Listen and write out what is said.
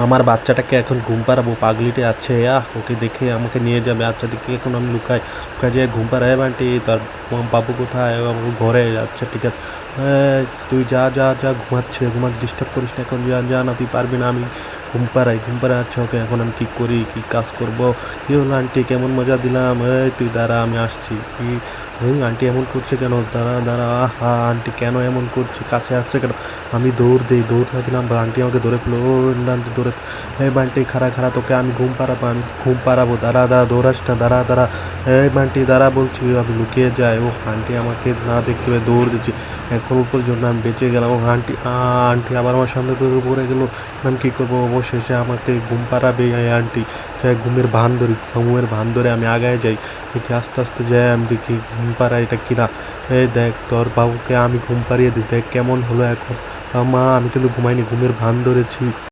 আমার বাচ্চাটাকে এখন ঘুম পাড়াবো, পাগলিটে আছে, ওকে দেখে আমাকে নিয়ে যাবে। আচ্ছা দেখি এখন আমি লুকাই, লুকাই যেয়ে ঘুম পাড়াই। বান্টি তোর বাবু কোথায়? ও ঘরে। আচ্ছা ঠিক আছে, তুই যা যা যা, ঘুমাচ্ছে, ডিস্টার্ব করিস না এখন, যা যা না, তুই পারবি না, আমি ঘুম পাড়াই। আচ্ছা ওকে এখন আমি কী করি, কী কাজ করব? কী হলো আন্টি, কেমন মজা দিলাম? তুই দাঁড়া, আমি আসছি। কি ওই আন্টি এমন করছে কেন? দাঁড়া দাঁড়া, আহা আন্টি কেন এমন করছে, কাছে আসছে কেন? আমি দৌড় দিই, দৌড় না দিলাম আন্টি আমাকে ধরে ফেলো। ও আন্টি ধরে, এই বান্টি খাড়া খাড়া, তোকে আমি ঘুম পাড়াবো, আমি ঘুম পাড়াবো, দাঁড়া দাঁড়া, দৌড়াস না, দাঁড়া দাঁড়া। এই বান্টি দাঁড়া বলছি, আমি লুকিয়ে যাই। ও আন্টি আমাকে না দেখতে পেয়ে দৌড় দিচ্ছি, এখন পর্যন্ত আমি বেঁচে গেলাম। ও আন্টি আন্টি আবার আমার সামনে করে পড়ে গেলো। আমি কী করবো? অবশেষে আমাকে ঘুম পাড়াবে এই আন্টি। সে ঘুমের ভান ধরে আমি আগায় যাই, দেখি আস্তে আস্তে যাই, আমি দেখি ঘুম পাড়া এটা কিনা। এই দেখ, তোর বাবুকে আমি ঘুম পাড়িয়ে দিই, দেখ কেমন হলো এখন। মা আমি কিন্তু ঘুমাইনি, ঘুমের ভান ধরেছি।